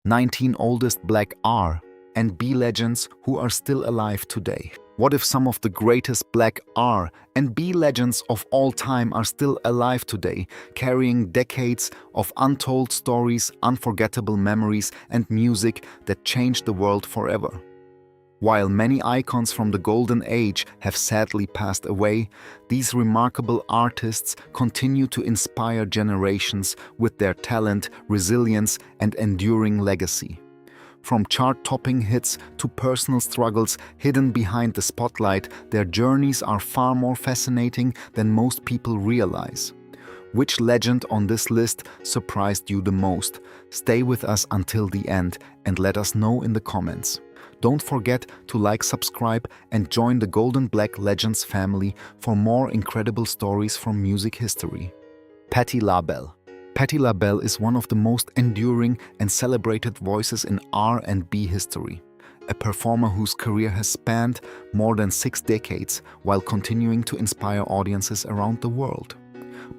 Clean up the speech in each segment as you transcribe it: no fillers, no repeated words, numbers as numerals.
19 oldest Black R&B legends who are still alive today. What if some of the greatest Black R&B legends of all time are still alive today, carrying decades of untold stories, unforgettable memories, and music that changed the world forever? While many icons from the golden age have sadly passed away, these remarkable artists continue to inspire generations with their talent, resilience, and enduring legacy. From chart-topping hits to personal struggles hidden behind the spotlight, their journeys are far more fascinating than most people realize. Which legend on this list surprised you the most? Stay with us until the end and let us know in the comments. Don't forget to like, subscribe, and join the Golden Black Legends family for more incredible stories from music history. Patti LaBelle. Patti LaBelle is one of the most enduring and celebrated voices in R&B history, a performer whose career has spanned more than 6 decades while continuing to inspire audiences around the world.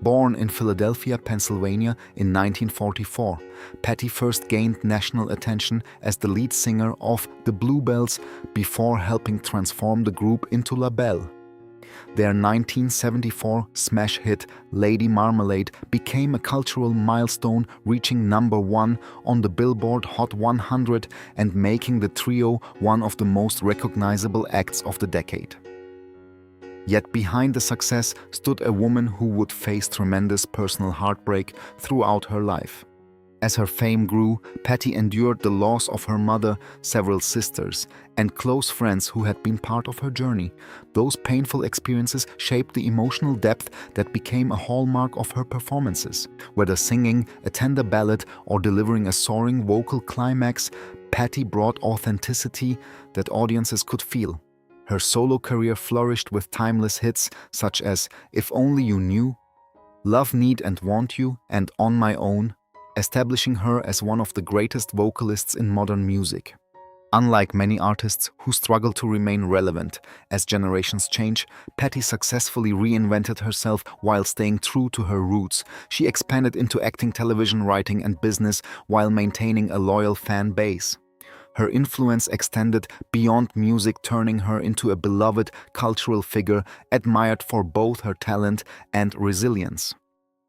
Born in Philadelphia, Pennsylvania in 1944, Patti first gained national attention as the lead singer of the Bluebells before helping transform the group into LaBelle. Their 1974 smash hit Lady Marmalade became a cultural milestone, reaching #1 on the Billboard Hot 100 and making the trio one of the most recognizable acts of the decade. Yet behind the success stood a woman who would face tremendous personal heartbreak throughout her life. As her fame grew, Patti endured the loss of her mother, several sisters, and close friends who had been part of her journey. Those painful experiences shaped the emotional depth that became a hallmark of her performances. Whether singing a tender ballad or delivering a soaring vocal climax, Patti brought authenticity that audiences could feel. Her solo career flourished with timeless hits such as If Only You Knew, Love, Need and Want You, and On My Own, establishing her as one of the greatest vocalists in modern music. Unlike many artists who struggle to remain relevant as generations change, Patti successfully reinvented herself while staying true to her roots. She expanded into acting, television, writing, and business while maintaining a loyal fan base. Her influence extended beyond music, turning her into a beloved cultural figure admired for both her talent and resilience.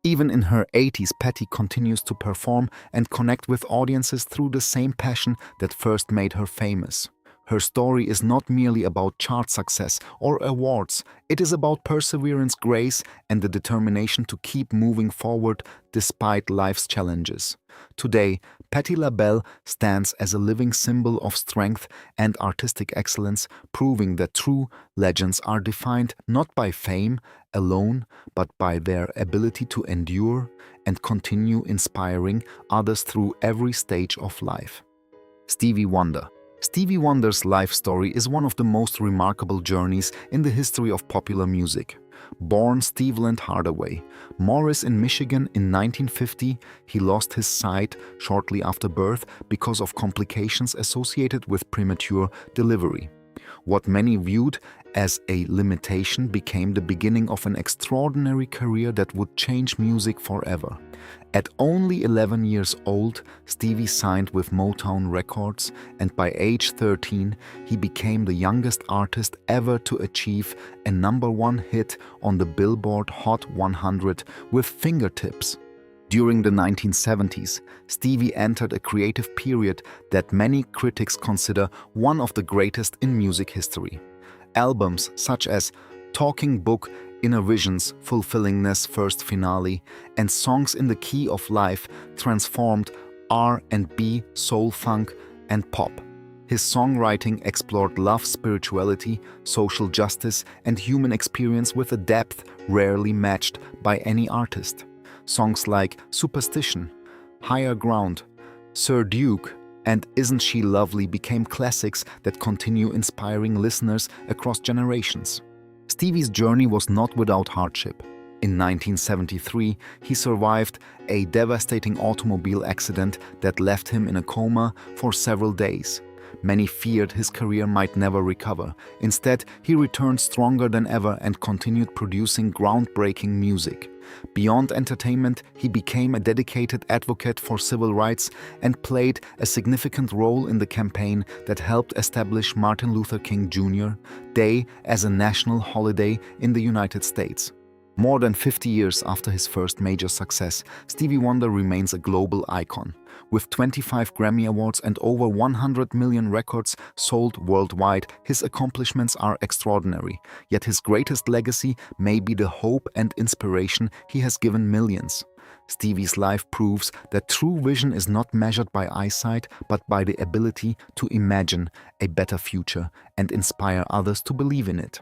Even in her 80s, Patti continues to perform and connect with audiences through the same passion that first made her famous. Her story is not merely about chart success or awards, it is about perseverance, grace, and the determination to keep moving forward despite life's challenges. Today, Patti LaBelle stands as a living symbol of strength and artistic excellence, proving that true legends are defined not by fame alone, but by their ability to endure and continue inspiring others through every stage of life. Stevie Wonder. Stevie Wonder's life story is one of the most remarkable journeys in the history of popular music. Born Stevland Hardaway, Morris in Michigan in 1950, he lost his sight shortly after birth because of complications associated with premature delivery. What many viewed as a limitation became the beginning of an extraordinary career that would change music forever. At only 11 years old, Stevie signed with Motown Records, and by age 13, he became the youngest artist ever to achieve a #1 hit on the Billboard Hot 100 with Fingertips. During the 1970s, Stevie entered a creative period that many critics consider one of the greatest in music history. Albums such as Talking Book, Inner Visions, Fulfillingness, First Finale, and Songs in the Key of Life transformed R&B, soul, funk, and pop. His songwriting explored love, spirituality, social justice, and human experience with a depth rarely matched by any artist. Songs like Superstition, Higher Ground, Sir Duke, and Isn't She Lovely became classics that continue inspiring listeners across generations. Stevie's journey was not without hardship. In 1973, he survived a devastating automobile accident that left him in a coma for several days. Many feared his career might never recover. Instead, he returned stronger than ever and continued producing groundbreaking music. Beyond entertainment, he became a dedicated advocate for civil rights and played a significant role in the campaign that helped establish Martin Luther King Jr. Day as a national holiday in the United States. More than 50 years after his first major success, Stevie Wonder remains a global icon. With 25 Grammy Awards and over 100 million records sold worldwide, his accomplishments are extraordinary. Yet his greatest legacy may be the hope and inspiration he has given millions. Stevie's life proves that true vision is not measured by eyesight, but by the ability to imagine a better future and inspire others to believe in it.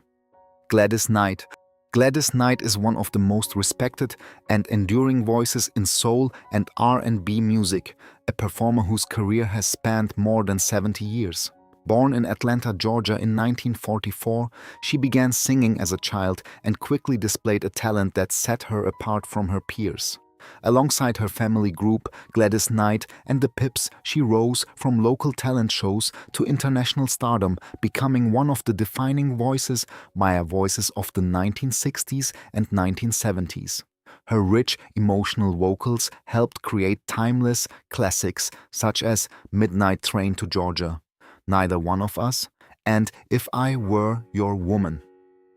Gladys Knight. Gladys Knight is one of the most respected and enduring voices in soul and R&B music, a performer whose career has spanned more than 70 years. Born in Atlanta, Georgia in 1944, she began singing as a child and quickly displayed a talent that set her apart from her peers. Alongside her family group, Gladys Knight and the Pips, she rose from local talent shows to international stardom, becoming one of the defining voices of the 1960s and 1970s. Her rich, emotional vocals helped create timeless classics such as Midnight Train to Georgia, Neither One of Us, and If I Were Your Woman.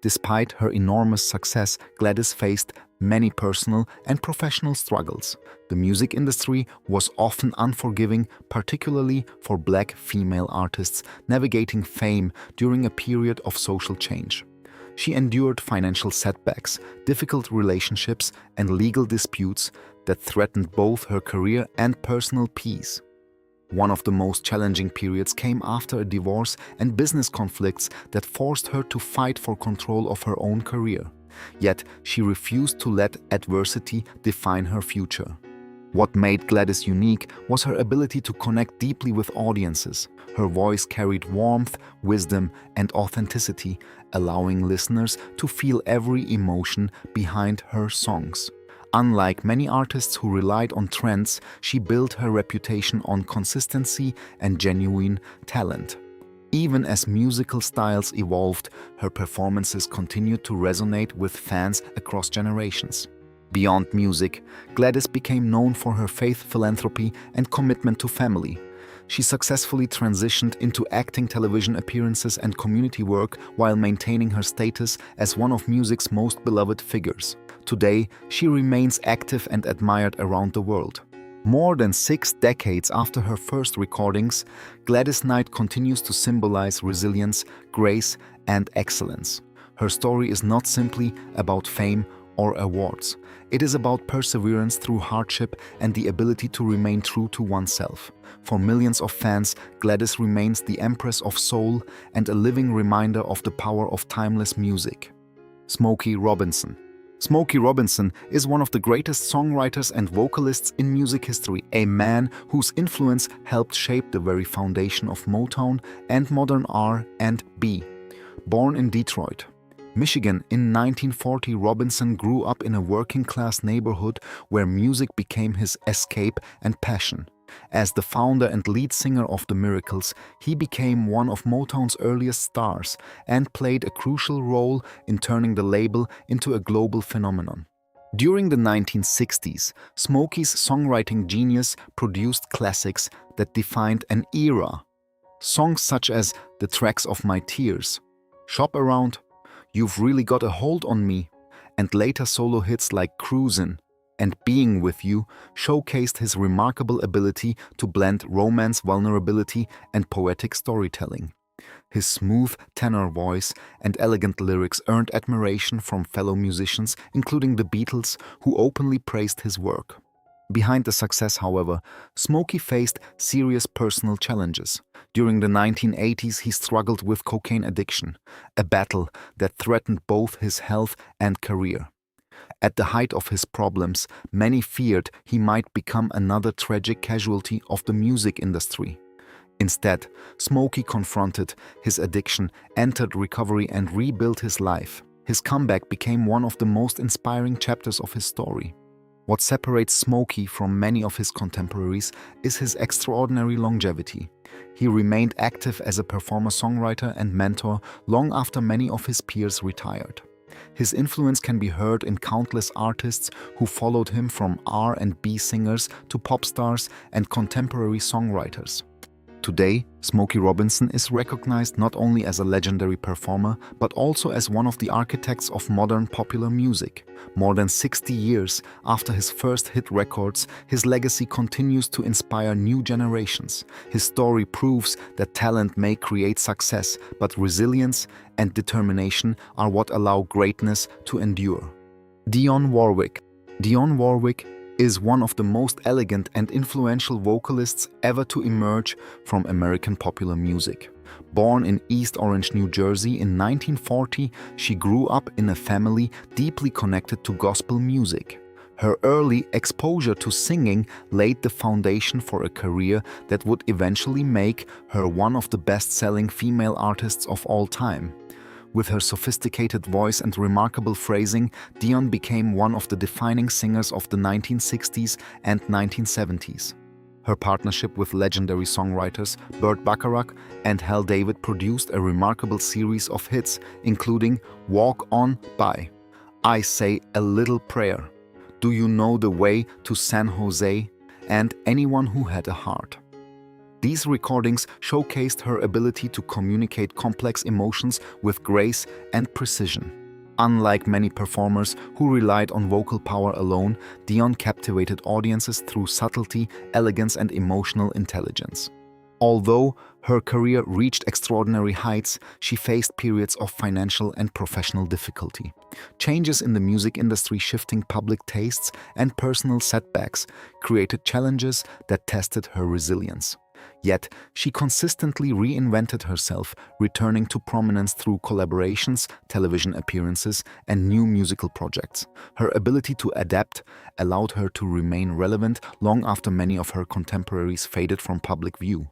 Despite her enormous success, Gladys faced many personal and professional struggles. The music industry was often unforgiving, particularly for Black female artists navigating fame during a period of social change. She endured financial setbacks, difficult relationships, and legal disputes that threatened both her career and personal peace. One of the most challenging periods came after a divorce and business conflicts that forced her to fight for control of her own career. Yet she refused to let adversity define her future. What made Gladys unique was her ability to connect deeply with audiences. Her voice carried warmth, wisdom, and authenticity, allowing listeners to feel every emotion behind her songs. Unlike many artists who relied on trends, she built her reputation on consistency and genuine talent. Even as musical styles evolved, her performances continued to resonate with fans across generations. Beyond music, Gladys became known for her faith, philanthropy, and commitment to family. She successfully transitioned into acting, television appearances, and community work while maintaining her status as one of music's most beloved figures. Today, she remains active and admired around the world. More than 6 decades after her first recordings, Gladys Knight continues to symbolize resilience, grace, and excellence. Her story is not simply about fame or awards. It is about perseverance through hardship and the ability to remain true to oneself. For millions of fans, Gladys remains the Empress of Soul and a living reminder of the power of timeless music. Smokey Robinson. Smokey Robinson is one of the greatest songwriters and vocalists in music history, a man whose influence helped shape the very foundation of Motown and modern R&B. Born in Detroit, Michigan in 1940, Robinson grew up in a working-class neighborhood where music became his escape and passion. As the founder and lead singer of The Miracles, he became one of Motown's earliest stars and played a crucial role in turning the label into a global phenomenon. During the 1960s, Smokey's songwriting genius produced classics that defined an era. Songs such as The Tracks of My Tears, Shop Around, You've Really Got a Hold on Me, and later solo hits like Cruisin' and Being With You showcased his remarkable ability to blend romance, vulnerability, and poetic storytelling. His smooth tenor voice and elegant lyrics earned admiration from fellow musicians, including the Beatles, who openly praised his work. Behind the success, however, Smokey faced serious personal challenges. During the 1980s, he struggled with cocaine addiction, a battle that threatened both his health and career. At the height of his problems, many feared he might become another tragic casualty of the music industry. Instead, Smokey confronted his addiction, entered recovery, and rebuilt his life. His comeback became one of the most inspiring chapters of his story. What separates Smokey from many of his contemporaries is his extraordinary longevity. He remained active as a performer-songwriter and mentor long after many of his peers retired. His influence can be heard in countless artists who followed him, from R&B singers to pop stars and contemporary songwriters. Today, Smokey Robinson is recognized not only as a legendary performer, but also as one of the architects of modern popular music. More than 60 years after his first hit records, his legacy continues to inspire new generations. His story proves that talent may create success, but resilience and determination are what allow greatness to endure. Dionne Warwick. Dionne Warwick is one of the most elegant and influential vocalists ever to emerge from American popular music. Born in East Orange, New Jersey in 1940, she grew up in a family deeply connected to gospel music. Her early exposure to singing laid the foundation for a career that would eventually make her one of the best-selling female artists of all time. With her sophisticated voice and remarkable phrasing, Dionne became one of the defining singers of the 1960s and 1970s. Her partnership with legendary songwriters Burt Bacharach and Hal David produced a remarkable series of hits, including Walk On By, I Say a Little Prayer, Do You Know the Way to San Jose, and Anyone Who Had a Heart. These recordings showcased her ability to communicate complex emotions with grace and precision. Unlike many performers who relied on vocal power alone, Dionne captivated audiences through subtlety, elegance, and emotional intelligence. Although her career reached extraordinary heights, she faced periods of financial and professional difficulty. Changes in the music industry, shifting public tastes, and personal setbacks created challenges that tested her resilience. Yet, she consistently reinvented herself, returning to prominence through collaborations, television appearances, and new musical projects. Her ability to adapt allowed her to remain relevant long after many of her contemporaries faded from public view.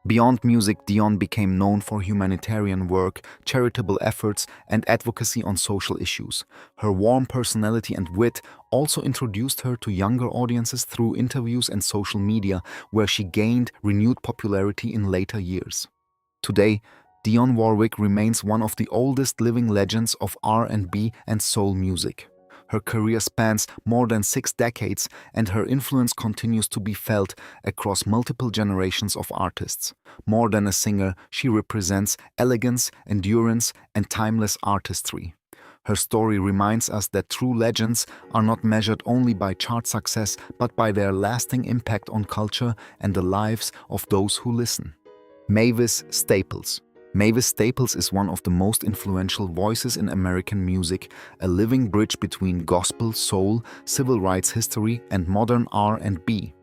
Beyond music, Dionne became known for humanitarian work, charitable efforts, and advocacy on social issues. Her warm personality and wit also introduced her to younger audiences through interviews and social media, where she gained renewed popularity in later years. Today, Dionne Warwick remains one of the oldest living legends of R&B and soul music. Her career spans more than 6 decades, and her influence continues to be felt across multiple generations of artists. More than a singer, she represents elegance, endurance, and timeless artistry. Her story reminds us that true legends are not measured only by chart success, but by their lasting impact on culture and the lives of those who listen. Mavis Staples. Mavis Staples is one of the most influential voices in American music, a living bridge between gospel, soul, civil rights history, and modern R&B.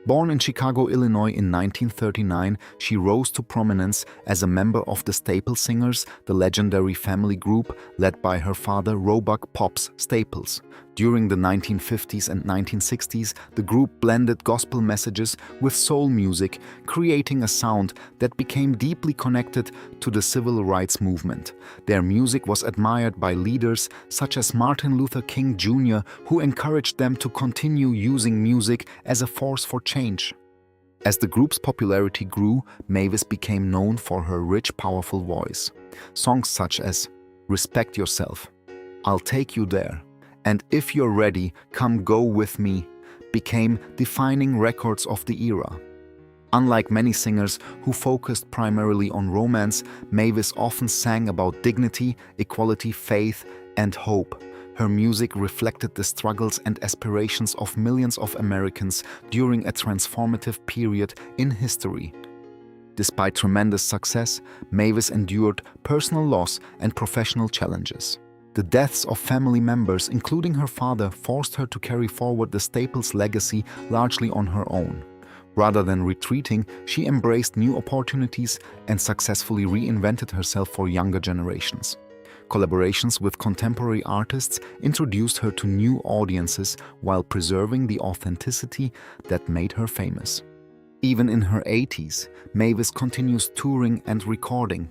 Born in Chicago, Illinois in 1939, she rose to prominence as a member of the Staples Singers, the legendary family group led by her father Roebuck "Pops" Staples. During the 1950s and 1960s, the group blended gospel messages with soul music, creating a sound that became deeply connected to the civil rights movement. Their music was admired by leaders such as Martin Luther King Jr., who encouraged them to continue using music as a force for change. As the group's popularity grew, Mavis became known for her rich, powerful voice. Songs such as Respect Yourself, I'll Take You There, and If You're Ready, Come Go With Me became defining records of the era. Unlike many singers who focused primarily on romance, Mavis often sang about dignity, equality, faith, and hope. Her music reflected the struggles and aspirations of millions of Americans during a transformative period in history. Despite tremendous success, Mavis endured personal loss and professional challenges. The deaths of family members, including her father, forced her to carry forward the Staples legacy largely on her own. Rather than retreating, she embraced new opportunities and successfully reinvented herself for younger generations. Collaborations with contemporary artists introduced her to new audiences while preserving the authenticity that made her famous. Even in her 80s, Mavis continues touring and recording.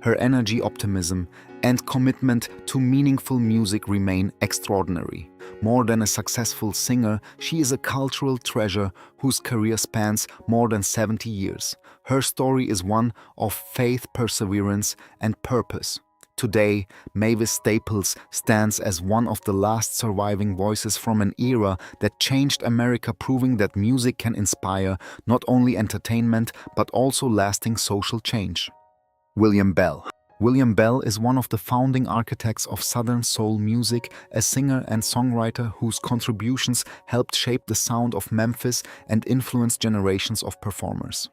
Her energy, optimism, and commitment to meaningful music remain extraordinary. More than a successful singer, she is a cultural treasure whose career spans more than 70 years. Her story is one of faith, perseverance, and purpose. Today, Mavis Staples stands as one of the last surviving voices from an era that changed America, proving that music can inspire not only entertainment but also lasting social change. William Bell. William Bell is one of the founding architects of Southern soul music, a singer and songwriter whose contributions helped shape the sound of Memphis and influence generations of performers.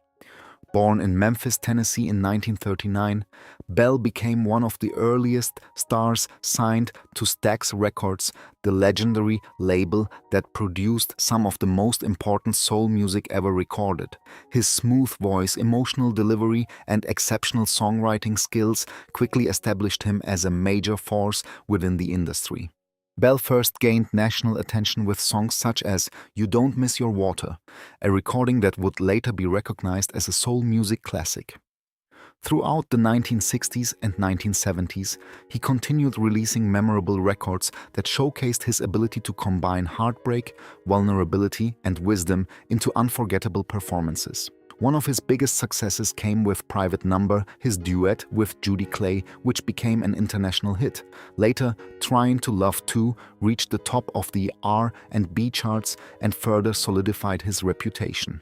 Born in Memphis, Tennessee in 1939, Bell became one of the earliest stars signed to Stax Records, the legendary label that produced some of the most important soul music ever recorded. His smooth voice, emotional delivery, and exceptional songwriting skills quickly established him as a major force within the industry. Bell first gained national attention with songs such as You Don't Miss Your Water, a recording that would later be recognized as a soul music classic. Throughout the 1960s and 1970s, he continued releasing memorable records that showcased his ability to combine heartbreak, vulnerability, and wisdom into unforgettable performances. One of his biggest successes came with Private Number, his duet with Judy Clay, which became an international hit. Later, Trying to Love Too reached the top of the R&B charts and further solidified his reputation.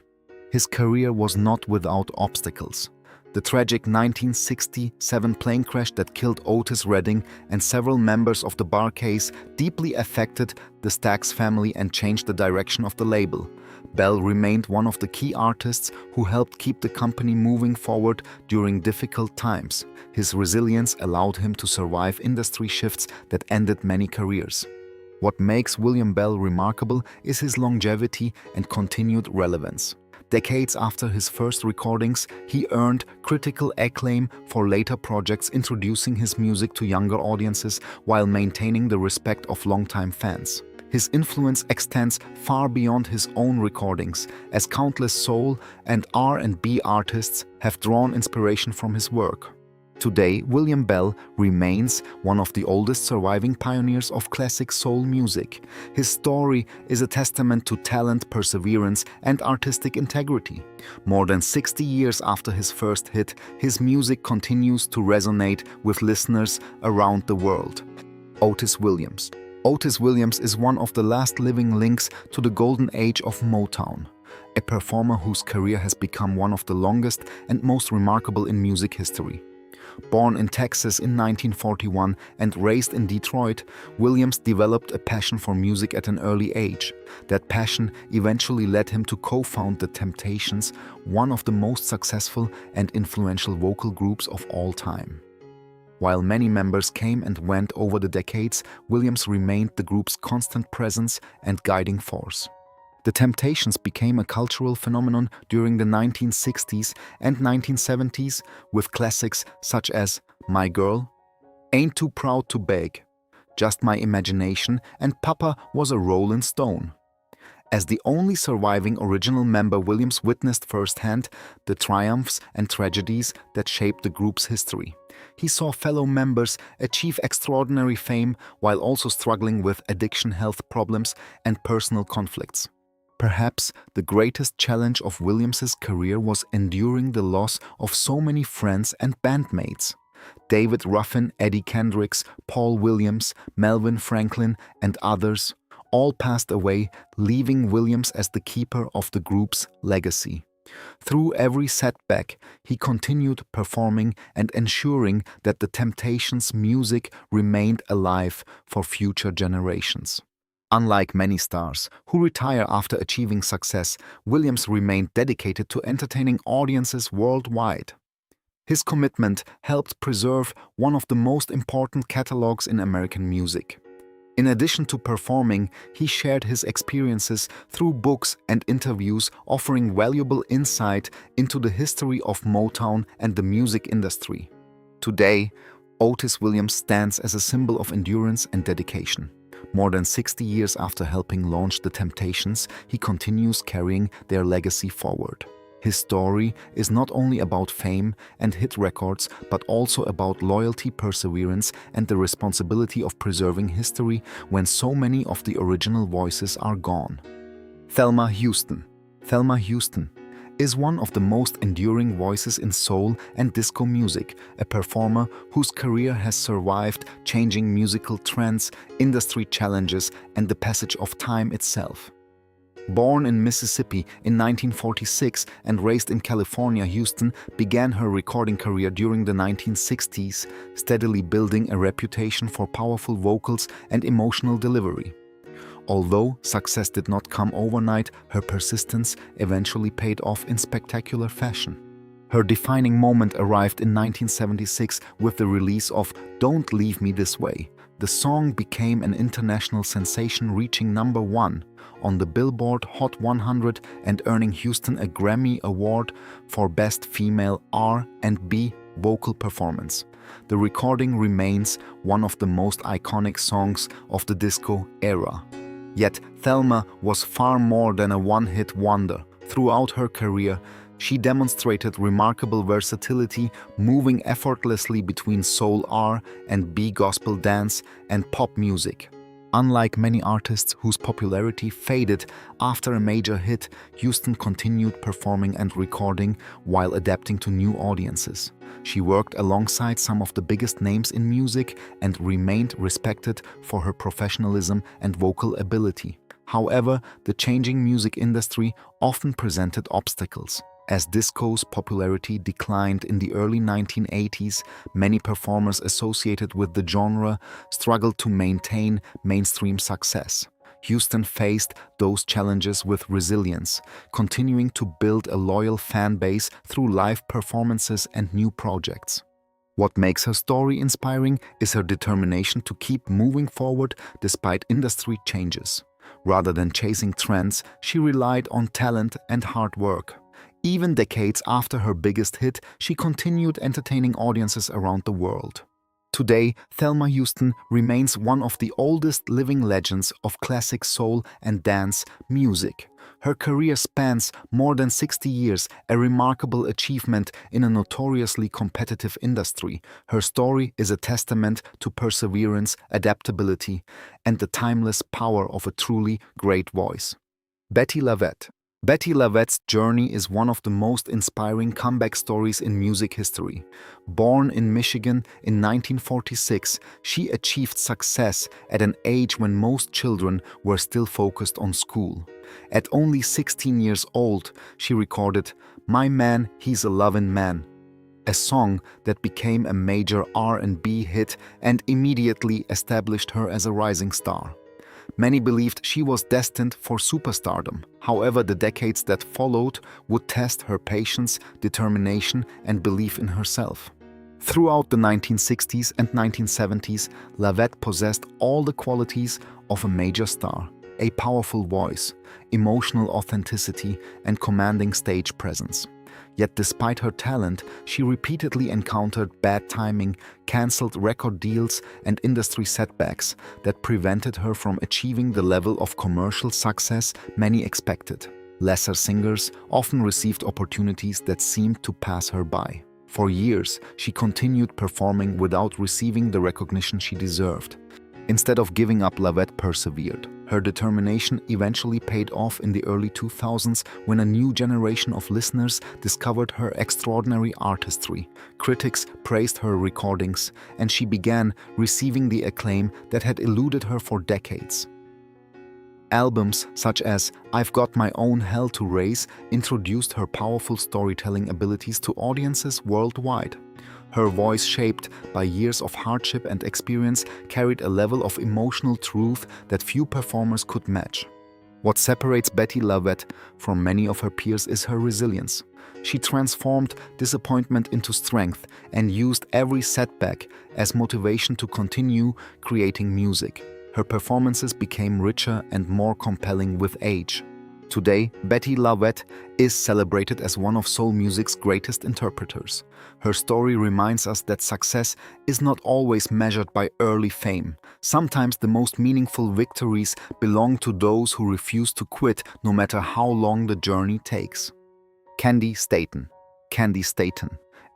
His career was not without obstacles. The tragic 1967 plane crash that killed Otis Redding and several members of the Bar-Kays deeply affected the Stax family and changed the direction of the label. Bell remained one of the key artists who helped keep the company moving forward during difficult times. His resilience allowed him to survive industry shifts that ended many careers. What makes William Bell remarkable is his longevity and continued relevance. Decades after his first recordings, he earned critical acclaim for later projects, introducing his music to younger audiences while maintaining the respect of longtime fans. His influence extends far beyond his own recordings, as countless soul and R&B artists have drawn inspiration from his work. Today, William Bell remains one of the oldest surviving pioneers of classic soul music. His story is a testament to talent, perseverance, and artistic integrity. More than 60 years after his first hit, his music continues to resonate with listeners around the world. Otis Williams. Otis Williams is one of the last living links to the golden age of Motown, a performer whose career has become one of the longest and most remarkable in music history. Born in Texas in 1941 and raised in Detroit, Williams developed a passion for music at an early age. That passion eventually led him to co-found The Temptations, one of the most successful and influential vocal groups of all time. While many members came and went over the decades, Williams remained the group's constant presence and guiding force. The Temptations became a cultural phenomenon during the 1960s and 1970s with classics such as My Girl, Ain't Too Proud to Beg, Just My Imagination, and Papa Was a Rollin' Stone. As the only surviving original member, Williams witnessed firsthand the triumphs and tragedies that shaped the group's history. He saw fellow members achieve extraordinary fame while also struggling with addiction, health problems, and personal conflicts. Perhaps the greatest challenge of Williams's career was enduring the loss of so many friends and bandmates. David Ruffin, Eddie Kendricks, Paul Williams, Melvin Franklin, and others all passed away, leaving Williams as the keeper of the group's legacy. Through every setback, he continued performing and ensuring that the Temptations' music remained alive for future generations. Unlike many stars who retire after achieving success, Williams remained dedicated to entertaining audiences worldwide. His commitment helped preserve one of the most important catalogs in American music. In addition to performing, he shared his experiences through books and interviews, offering valuable insight into the history of Motown and the music industry. Today, Otis Williams stands as a symbol of endurance and dedication. More than 60 years after helping launch The Temptations, he continues carrying their legacy forward. His story is not only about fame and hit records, but also about loyalty, perseverance, and the responsibility of preserving history when so many of the original voices are gone. Thelma Houston. Thelma Houston is one of the most enduring voices in soul and disco music, a performer whose career has survived changing musical trends, industry challenges, and the passage of time itself. Born in Mississippi in 1946 and raised in California, Houston began her recording career during the 1960s, steadily building a reputation for powerful vocals and emotional delivery. Although success did not come overnight, her persistence eventually paid off in spectacular fashion. Her defining moment arrived in 1976 with the release of "Don't Leave Me This Way." The song became an international sensation, reaching #1 on the Billboard Hot 100 and earning Houston a Grammy Award for Best Female R&B Vocal Performance. The recording remains one of the most iconic songs of the disco era. Yet Thelma was far more than a one-hit wonder. Throughout her career, she demonstrated remarkable versatility, moving effortlessly between soul R&B, gospel dance, and pop music. Unlike many artists whose popularity faded after a major hit, Houston continued performing and recording while adapting to new audiences. She worked alongside some of the biggest names in music and remained respected for her professionalism and vocal ability. However, the changing music industry often presented obstacles. As disco's popularity declined in the early 1980s, many performers associated with the genre struggled to maintain mainstream success. Houston faced those challenges with resilience, continuing to build a loyal fan base through live performances and new projects. What makes her story inspiring is her determination to keep moving forward despite industry changes. Rather than chasing trends, she relied on talent and hard work. Even decades after her biggest hit, she continued entertaining audiences around the world. Today, Thelma Houston remains one of the oldest living legends of classic soul and dance music. Her career spans more than 60 years, a remarkable achievement in a notoriously competitive industry. Her story is a testament to perseverance, adaptability, and the timeless power of a truly great voice. Bettye LaVette. Bettye LaVette's journey is one of the most inspiring comeback stories in music history. Born in Michigan in 1946, she achieved success at an age when most children were still focused on school. At only 16 years old, she recorded "My Man, He's a Lovin' Man," a song that became a major R&B hit and immediately established her as a rising star. Many believed she was destined for superstardom. However, the decades that followed would test her patience, determination, and belief in herself. Throughout the 1960s and 1970s, LaVette possessed all the qualities of a major star: a powerful voice, emotional authenticity, and commanding stage presence. Yet despite her talent, she repeatedly encountered bad timing, cancelled record deals, and industry setbacks that prevented her from achieving the level of commercial success many expected. Lesser singers often received opportunities that seemed to pass her by. For years, she continued performing without receiving the recognition she deserved. Instead of giving up, LaVette persevered. Her determination eventually paid off in the early 2000s when a new generation of listeners discovered her extraordinary artistry. Critics praised her recordings, and she began receiving the acclaim that had eluded her for decades. Albums such as "I've Got My Own Hell to Raise" introduced her powerful storytelling abilities to audiences worldwide. Her voice, shaped by years of hardship and experience, carried a level of emotional truth that few performers could match. What separates Bettye LaVette from many of her peers is her resilience. She transformed disappointment into strength and used every setback as motivation to continue creating music. Her performances became richer and more compelling with age. Today, Bettye LaVette is celebrated as one of soul music's greatest interpreters. Her story reminds us that success is not always measured by early fame. Sometimes the most meaningful victories belong to those who refuse to quit, no matter how long the journey takes. Candi Staton. Candi Staton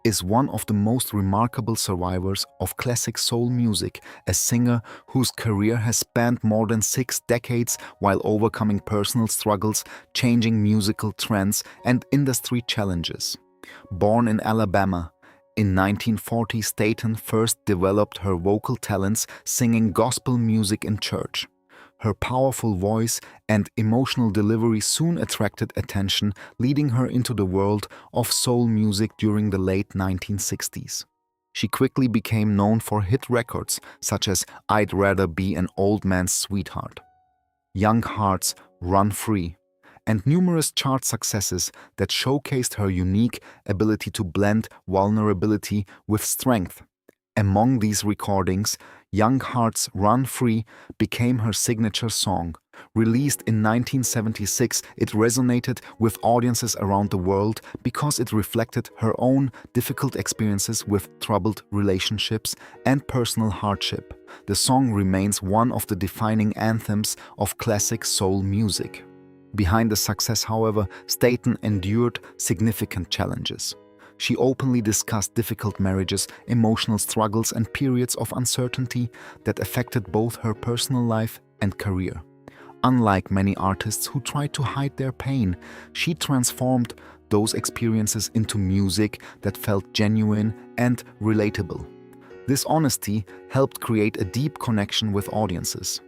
is one of the most remarkable survivors of classic soul music, a singer whose career has spanned more than 6 decades while overcoming personal struggles, changing musical trends, and industry challenges. Born in Alabama, in 1940, Staton first developed her vocal talents singing gospel music in church. Her powerful voice and emotional delivery soon attracted attention, leading her into the world of soul music during the late 1960s. She quickly became known for hit records such as I'd Rather Be an Old Man's Sweetheart, Young Hearts, Run Free, and numerous chart successes that showcased her unique ability to blend vulnerability with strength. Among these recordings, Young Hearts Run Free became her signature song. Released in 1976, it resonated with audiences around the world because it reflected her own difficult experiences with troubled relationships and personal hardship. The song remains one of the defining anthems of classic soul music. Behind the success, however, Staton endured significant challenges. She openly discussed difficult marriages, emotional struggles, and periods of uncertainty that affected both her personal life and career. Unlike many artists who tried to hide their pain, she transformed those experiences into music that felt genuine and relatable. This honesty helped create a deep connection with audiences.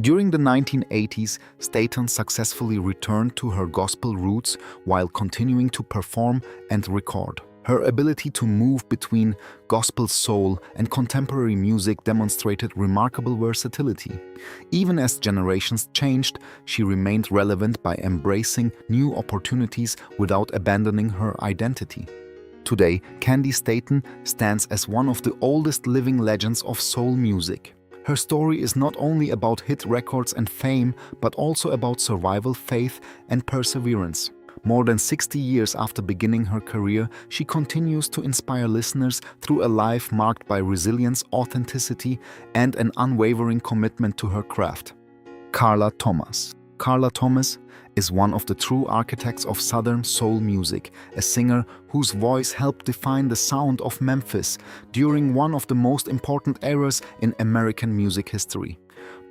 During the 1980s, Staton successfully returned to her gospel roots while continuing to perform and record. Her ability to move between gospel soul and contemporary music demonstrated remarkable versatility. Even as generations changed, she remained relevant by embracing new opportunities without abandoning her identity. Today, Candi Staton stands as one of the oldest living legends of soul music. Her story is not only about hit records and fame, but also about survival, faith, and perseverance. More than 60 years after beginning her career, she continues to inspire listeners through a life marked by resilience, authenticity, and an unwavering commitment to her craft. Carla Thomas. Carla Thomas is one of the true architects of Southern soul music, a singer whose voice helped define the sound of Memphis during one of the most important eras in American music history.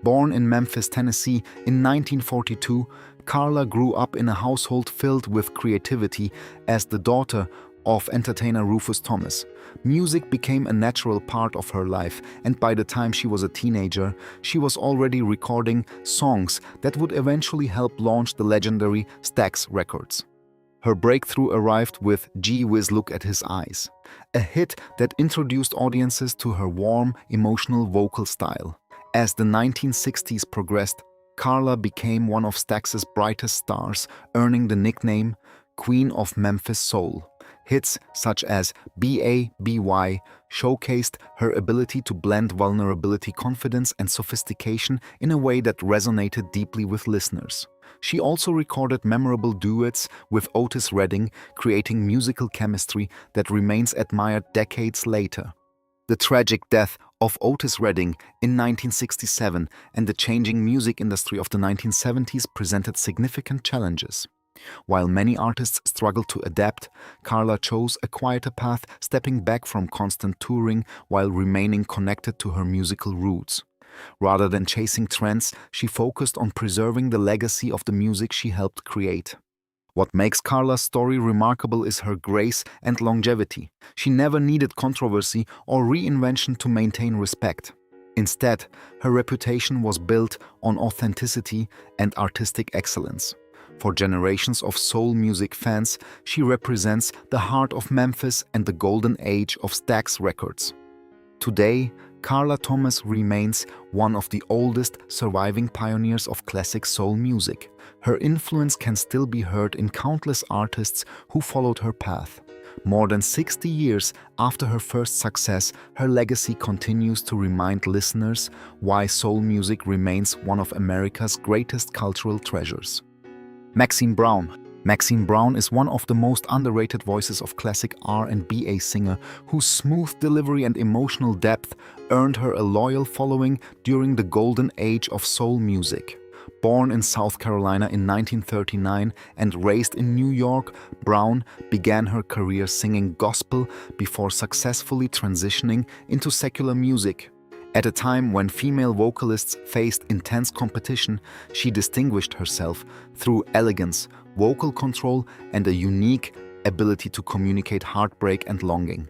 Born in Memphis, Tennessee in 1942, Carla grew up in a household filled with creativity as the daughter of entertainer Rufus Thomas. Music became a natural part of her life, and by the time she was a teenager, she was already recording songs that would eventually help launch the legendary Stax Records. Her breakthrough arrived with Gee Whiz Look at His Eyes, a hit that introduced audiences to her warm, emotional vocal style. As the 1960s progressed, Carla became one of Stax's brightest stars, earning the nickname Queen of Memphis Soul. Hits such as B.A.B.Y. showcased her ability to blend vulnerability, confidence, and sophistication in a way that resonated deeply with listeners. She also recorded memorable duets with Otis Redding, creating musical chemistry that remains admired decades later. The tragic death of Otis Redding in 1967 and the changing music industry of the 1970s presented significant challenges. While many artists struggled to adapt, Carla chose a quieter path, stepping back from constant touring while remaining connected to her musical roots. Rather than chasing trends, she focused on preserving the legacy of the music she helped create. What makes Carla's story remarkable is her grace and longevity. She never needed controversy or reinvention to maintain respect. Instead, her reputation was built on authenticity and artistic excellence. For generations of soul music fans, she represents the heart of Memphis and the golden age of Stax Records. Today, Carla Thomas remains one of the oldest surviving pioneers of classic soul music. Her influence can still be heard in countless artists who followed her path. More than 60 years after her first success, her legacy continues to remind listeners why soul music remains one of America's greatest cultural treasures. Maxine Brown. Maxine Brown is one of the most underrated voices of classic R&B, a singer whose smooth delivery and emotional depth earned her a loyal following during the golden age of soul music. Born in South Carolina in 1939 and raised in New York, Brown began her career singing gospel before successfully transitioning into secular music. At a time when female vocalists faced intense competition, she distinguished herself through elegance, vocal control, and a unique ability to communicate heartbreak and longing.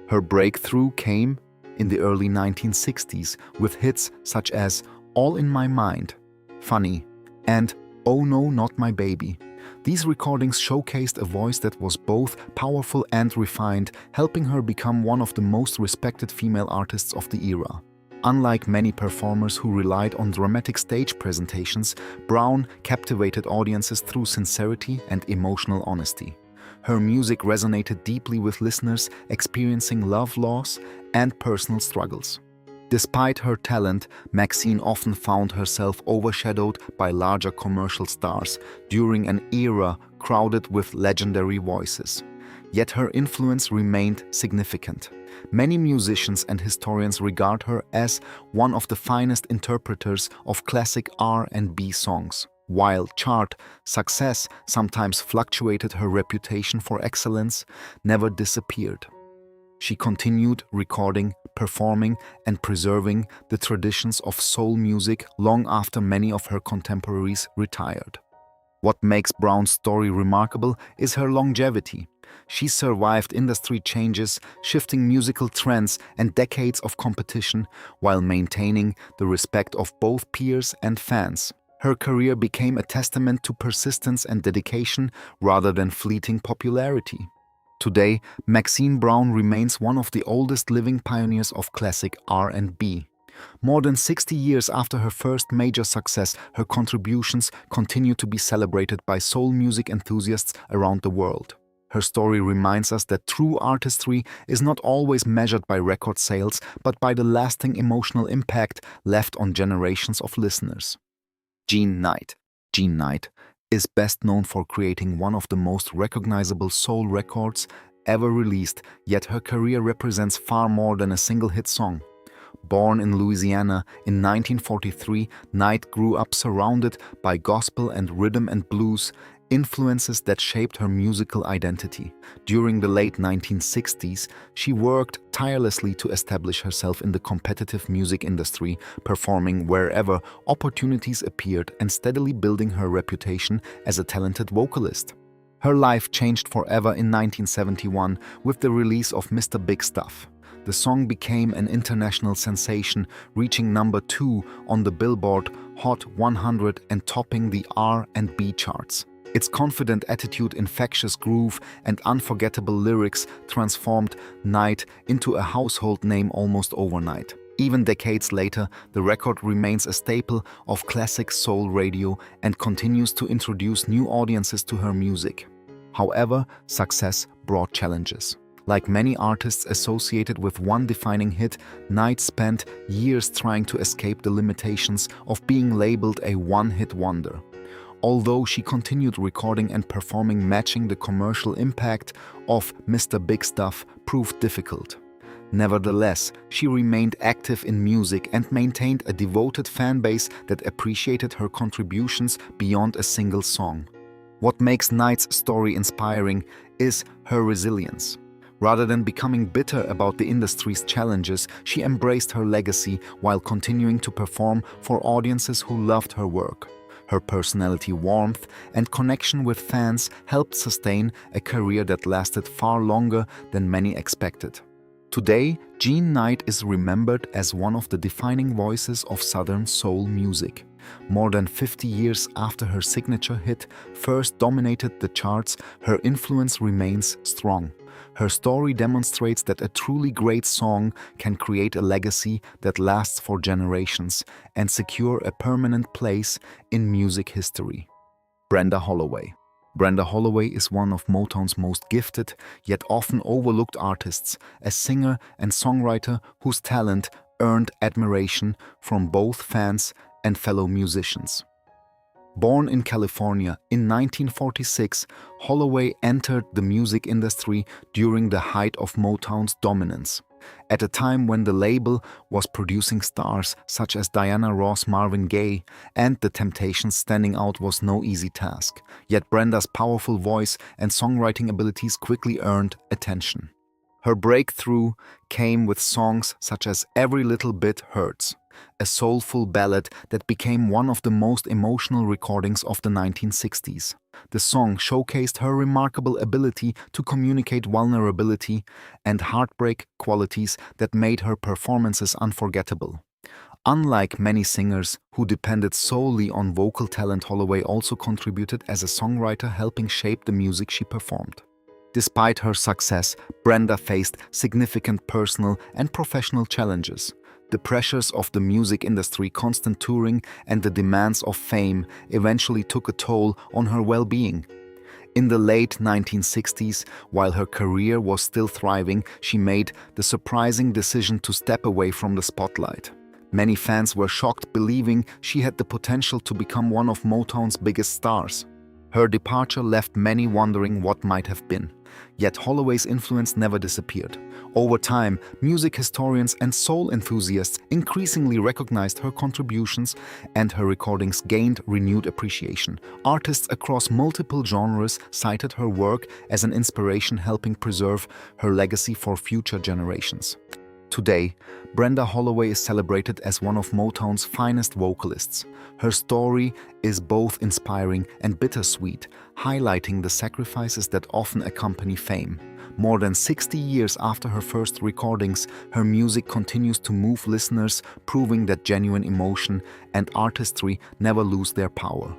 Her breakthrough came in the early 1960s with hits such as All in My Mind, Funny, and Oh No, Not My Baby. These recordings showcased a voice that was both powerful and refined, helping her become one of the most respected female artists of the era. Unlike many performers who relied on dramatic stage presentations, Brown captivated audiences through sincerity and emotional honesty. Her music resonated deeply with listeners experiencing love loss and personal struggles. Despite her talent, Maxine often found herself overshadowed by larger commercial stars during an era crowded with legendary voices. Yet her influence remained significant. Many musicians and historians regard her as one of the finest interpreters of classic R&B songs. While chart success sometimes fluctuated, her reputation for excellence never disappeared. She continued recording, performing, and preserving the traditions of soul music long after many of her contemporaries retired. What makes Brown's story remarkable is her longevity. She survived industry changes, shifting musical trends, and decades of competition while maintaining the respect of both peers and fans. Her career became a testament to persistence and dedication rather than fleeting popularity. Today, Maxine Brown remains one of the oldest living pioneers of classic R&B. More than 60 years after her first major success, her contributions continue to be celebrated by soul music enthusiasts around the world. Her story reminds us that true artistry is not always measured by record sales, but by the lasting emotional impact left on generations of listeners. Jean Knight. Jean Knight is best known for creating one of the most recognizable soul records ever released, yet her career represents far more than a single hit song. Born in Louisiana in 1943, Knight grew up surrounded by gospel and rhythm and blues, influences that shaped her musical identity. During the late 1960s, she worked tirelessly to establish herself in the competitive music industry, performing wherever opportunities appeared and steadily building her reputation as a talented vocalist. Her life changed forever in 1971 with the release of Mr. Big Stuff. The song became an international sensation, reaching number 2 on the Billboard Hot 100 and topping the R&B charts. Its confident attitude, infectious groove, and unforgettable lyrics transformed Knight into a household name almost overnight. Even decades later, the record remains a staple of classic soul radio and continues to introduce new audiences to her music. However, success brought challenges. Like many artists associated with one defining hit, Knight spent years trying to escape the limitations of being labeled a one-hit wonder. Although she continued recording and performing, matching the commercial impact of Mr. Big Stuff proved difficult. Nevertheless, she remained active in music and maintained a devoted fan base that appreciated her contributions beyond a single song. What makes Knight's story inspiring is her resilience. Rather than becoming bitter about the industry's challenges, she embraced her legacy while continuing to perform for audiences who loved her work. Her personality, warmth, and connection with fans helped sustain a career that lasted far longer than many expected. Today, Jean Knight is remembered as one of the defining voices of Southern soul music. More than 50 years after her signature hit first dominated the charts, her influence remains strong. Her story demonstrates that a truly great song can create a legacy that lasts for generations and secure a permanent place in music history. Brenda Holloway. Brenda Holloway is one of Motown's most gifted, yet often overlooked artists, a singer and songwriter whose talent earned admiration from both fans and fellow musicians. Born in California in 1946, Holloway entered the music industry during the height of Motown's dominance. At a time when the label was producing stars such as Diana Ross, Marvin Gaye, and The Temptations, standing out was no easy task. Yet Brenda's powerful voice and songwriting abilities quickly earned attention. Her breakthrough came with songs such as Every Little Bit Hurts, a soulful ballad that became one of the most emotional recordings of the 1960s. The song showcased her remarkable ability to communicate vulnerability and heartbreak, qualities that made her performances unforgettable. Unlike many singers who depended solely on vocal talent, Holloway also contributed as a songwriter, helping shape the music she performed. Despite her success, Brenda faced significant personal and professional challenges. The pressures of the music industry, constant touring, and the demands of fame eventually took a toll on her well-being. In the late 1960s, while her career was still thriving, she made the surprising decision to step away from the spotlight. Many fans were shocked, believing she had the potential to become one of Motown's biggest stars. Her departure left many wondering what might have been. Yet Holloway's influence never disappeared. Over time, music historians and soul enthusiasts increasingly recognized her contributions, and her recordings gained renewed appreciation. Artists across multiple genres cited her work as an inspiration, helping preserve her legacy for future generations. Today, Brenda Holloway is celebrated as one of Motown's finest vocalists. Her story is both inspiring and bittersweet, highlighting the sacrifices that often accompany fame. More than 60 years after her first recordings, her music continues to move listeners, proving that genuine emotion and artistry never lose their power.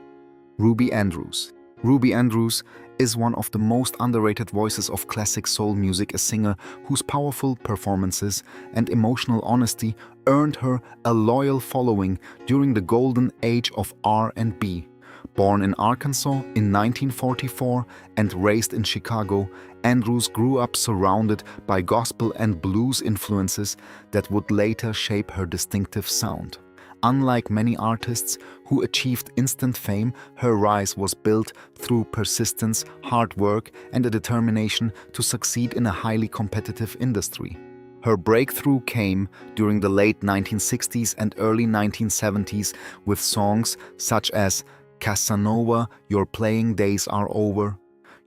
Ruby Andrews. Ruby Andrews is one of the most underrated voices of classic soul music, a singer whose powerful performances and emotional honesty earned her a loyal following during the golden age of R&B. Born in Arkansas in 1944 and raised in Chicago, Andrews grew up surrounded by gospel and blues influences that would later shape her distinctive sound. Unlike many artists who achieved instant fame, her rise was built through persistence, hard work, and a determination to succeed in a highly competitive industry. Her breakthrough came during the late 1960s and early 1970s with songs such as Casanova, Your Playing Days Are Over,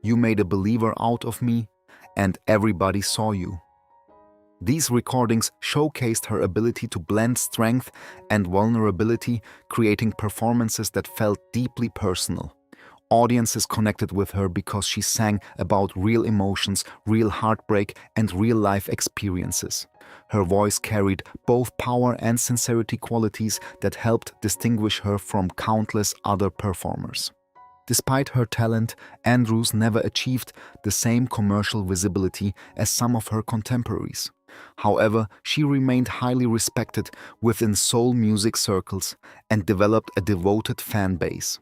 You Made a Believer Out of Me, and Everybody Saw You. These recordings showcased her ability to blend strength and vulnerability, creating performances that felt deeply personal. Audiences connected with her because she sang about real emotions, real heartbreak, and real-life experiences. Her voice carried both power and sincerity, qualities that helped distinguish her from countless other performers. Despite her talent, Andrews never achieved the same commercial visibility as some of her contemporaries. However, she remained highly respected within soul music circles and developed a devoted fan base.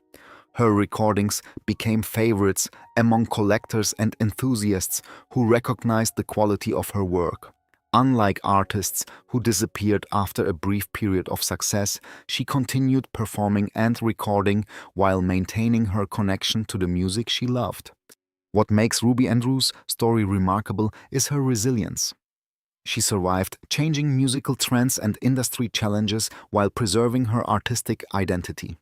Her recordings became favorites among collectors and enthusiasts who recognized the quality of her work. Unlike artists who disappeared after a brief period of success, she continued performing and recording while maintaining her connection to the music she loved. What makes Ruby Andrews' story remarkable is her resilience. She survived changing musical trends and industry challenges while preserving her artistic identity.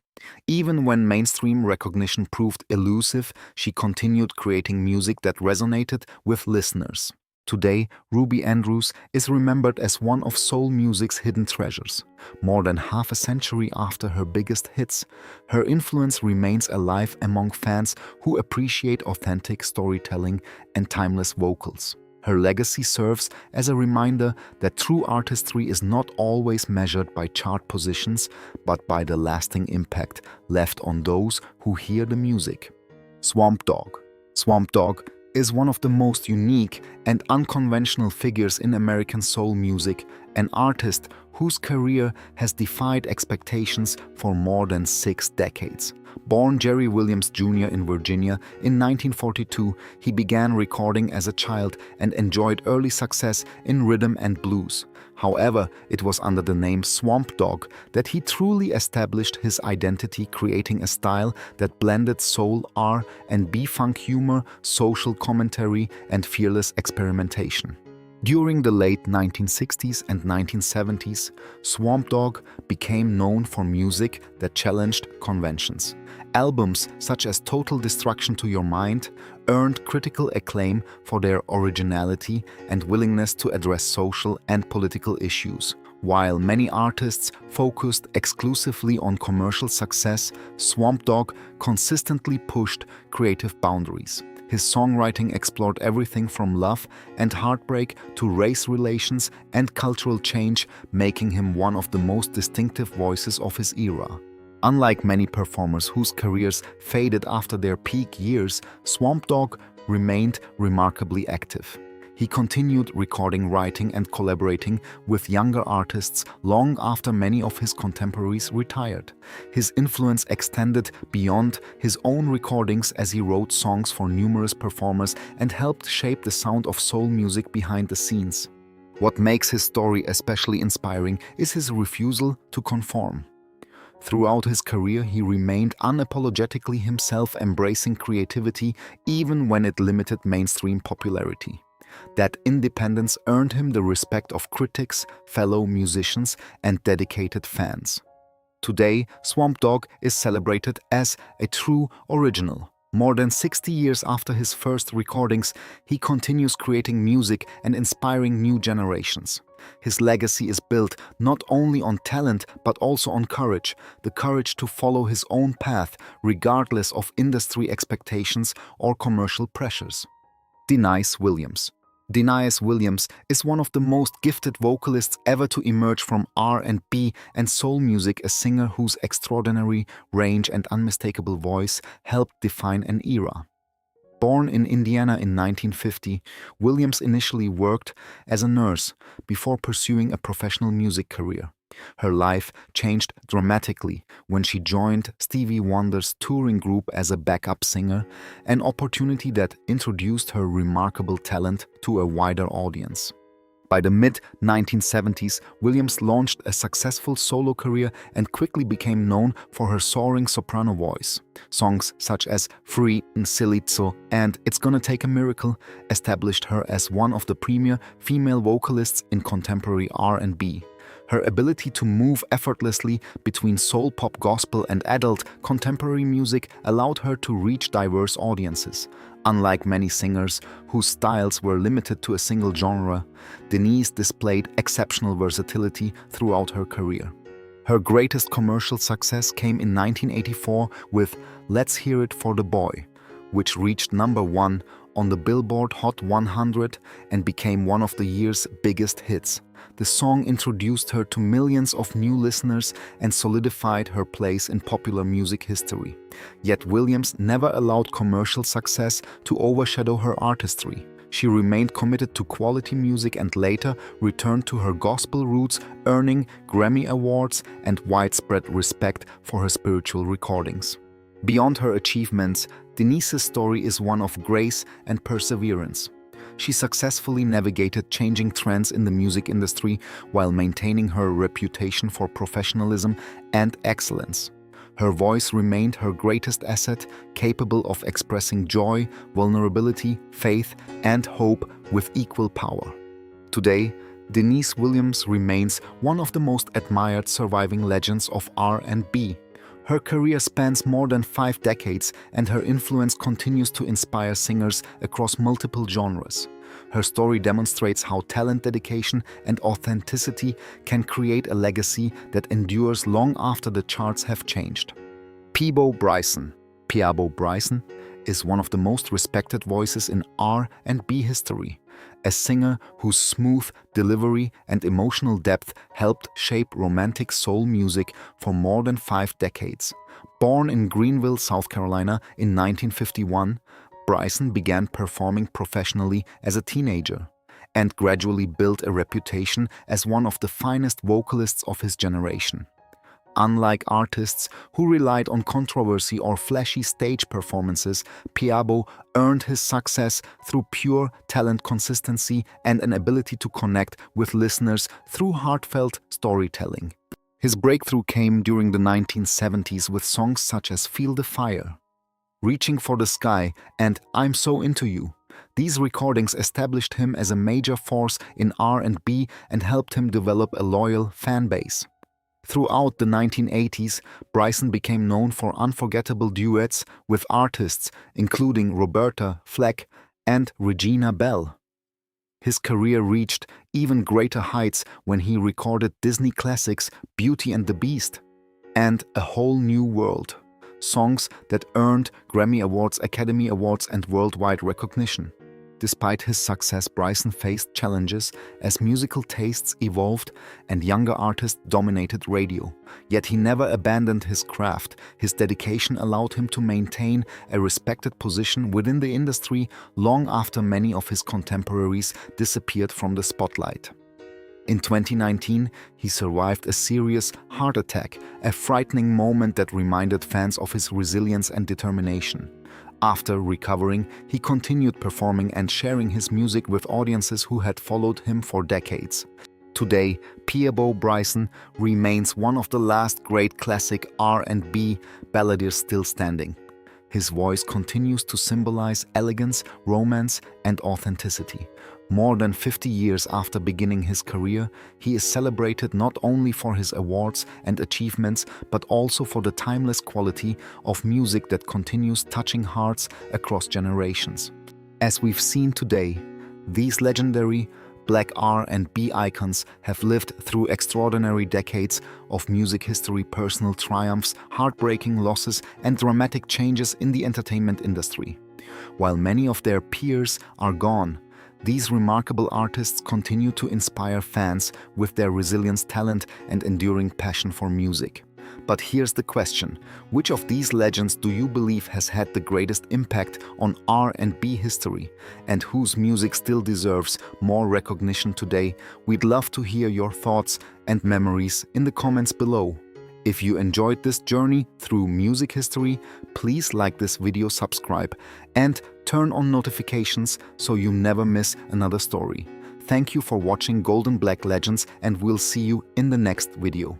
Even when mainstream recognition proved elusive, she continued creating music that resonated with listeners. Today, Ruby Andrews is remembered as one of soul music's hidden treasures. More than half a century after her biggest hits, her influence remains alive among fans who appreciate authentic storytelling and timeless vocals. Her legacy serves as a reminder that true artistry is not always measured by chart positions, but by the lasting impact left on those who hear the music. Swamp Dogg. Swamp Dogg is one of the most unique and unconventional figures in American soul music, an artist whose career has defied expectations for more than 6 decades. Born Jerry Williams Jr. in Virginia in 1942, he began recording as a child and enjoyed early success in rhythm and blues. However, it was under the name Swamp Dogg that he truly established his identity, creating a style that blended soul, R&B, funk humor, social commentary, and fearless experimentation. During the late 1960s and 1970s, Swamp Dogg became known for music that challenged conventions. Albums such as Total Destruction to Your Mind earned critical acclaim for their originality and willingness to address social and political issues. While many artists focused exclusively on commercial success, Swamp Dogg consistently pushed creative boundaries. His songwriting explored everything from love and heartbreak to race relations and cultural change, making him one of the most distinctive voices of his era. Unlike many performers whose careers faded after their peak years, Swamp Dogg remained remarkably active. He continued recording, writing, and collaborating with younger artists long after many of his contemporaries retired. His influence extended beyond his own recordings as he wrote songs for numerous performers and helped shape the sound of soul music behind the scenes. What makes his story especially inspiring is his refusal to conform. Throughout his career, he remained unapologetically himself, embracing creativity even when it limited mainstream popularity. That independence earned him the respect of critics, fellow musicians, and dedicated fans. Today, Swamp Dogg is celebrated as a true original. More than 60 years after his first recordings, he continues creating music and inspiring new generations. His legacy is built not only on talent but also on courage, the courage to follow his own path regardless of industry expectations or commercial pressures. Deniece Williams. Deniece Williams is one of the most gifted vocalists ever to emerge from R&B and soul music, a singer whose extraordinary range and unmistakable voice helped define an era. Born in Indiana in 1950, Williams initially worked as a nurse before pursuing a professional music career. Her life changed dramatically when she joined Stevie Wonder's touring group as a backup singer, an opportunity that introduced her remarkable talent to a wider audience. By the mid-1970s, Williams launched a successful solo career and quickly became known for her soaring soprano voice. Songs such as Free, Silizzo, and It's Gonna Take a Miracle established her as one of the premier female vocalists in contemporary R&B. Her ability to move effortlessly between soul, pop, gospel, and adult contemporary music allowed her to reach diverse audiences. Unlike many singers whose styles were limited to a single genre, Deniece displayed exceptional versatility throughout her career. Her greatest commercial success came in 1984 with Let's Hear It for the Boy, which reached #1 on the Billboard Hot 100 and became one of the year's biggest hits. The song introduced her to millions of new listeners and solidified her place in popular music history. Yet Williams never allowed commercial success to overshadow her artistry. She remained committed to quality music and later returned to her gospel roots, earning Grammy Awards and widespread respect for her spiritual recordings. Beyond her achievements, Deniece's story is one of grace and perseverance. She successfully navigated changing trends in the music industry while maintaining her reputation for professionalism and excellence. Her voice remained her greatest asset, capable of expressing joy, vulnerability, faith, and hope with equal power. Today, Deniece Williams remains one of the most admired surviving legends of R&B. Her career spans more than 5 decades, and her influence continues to inspire singers across multiple genres. Her story demonstrates how talent, dedication, and authenticity can create a legacy that endures long after the charts have changed. Peabo Bryson is one of the most respected voices in R&B history, a singer whose smooth delivery and emotional depth helped shape romantic soul music for more than 5 decades. Born in Greenville, South Carolina in 1951, Bryson began performing professionally as a teenager and gradually built a reputation as one of the finest vocalists of his generation. Unlike artists who relied on controversy or flashy stage performances, Peabo earned his success through pure talent, consistency, and an ability to connect with listeners through heartfelt storytelling. His breakthrough came during the 1970s with songs such as Feel the Fire, Reaching for the Sky, and I'm So Into You. These recordings established him as a major force in R&B and helped him develop a loyal fan base. Throughout the 1980s, Bryson became known for unforgettable duets with artists including Roberta Flack and Regina Belle. His career reached even greater heights when he recorded Disney classics Beauty and the Beast and A Whole New World, songs that earned Grammy Awards, Academy Awards, and worldwide recognition. Despite his success, Bryson faced challenges as musical tastes evolved and younger artists dominated radio. Yet he never abandoned his craft. His dedication allowed him to maintain a respected position within the industry long after many of his contemporaries disappeared from the spotlight. In 2019, he survived a serious heart attack, a frightening moment that reminded fans of his resilience and determination. After recovering, he continued performing and sharing his music with audiences who had followed him for decades. Today, Peabo Bryson remains one of the last great classic R&B balladeers still standing. His voice continues to symbolize elegance, romance, and authenticity. More than 50 years after beginning his career, he is celebrated not only for his awards and achievements, but also for the timeless quality of music that continues touching hearts across generations. As we've seen today, these legendary Black R&B icons have lived through extraordinary decades of music history, personal triumphs, heartbreaking losses, and dramatic changes in the entertainment industry. While many of their peers are gone, these remarkable artists continue to inspire fans with their resilience, talent, and enduring passion for music. But here's the question: which of these legends do you believe has had the greatest impact on R&B history, and whose music still deserves more recognition today? We'd love to hear your thoughts and memories in the comments below. If you enjoyed this journey through music history, please like this video, subscribe, and turn on notifications so you never miss another story. Thank you for watching Golden Black Legends, and we'll see you in the next video.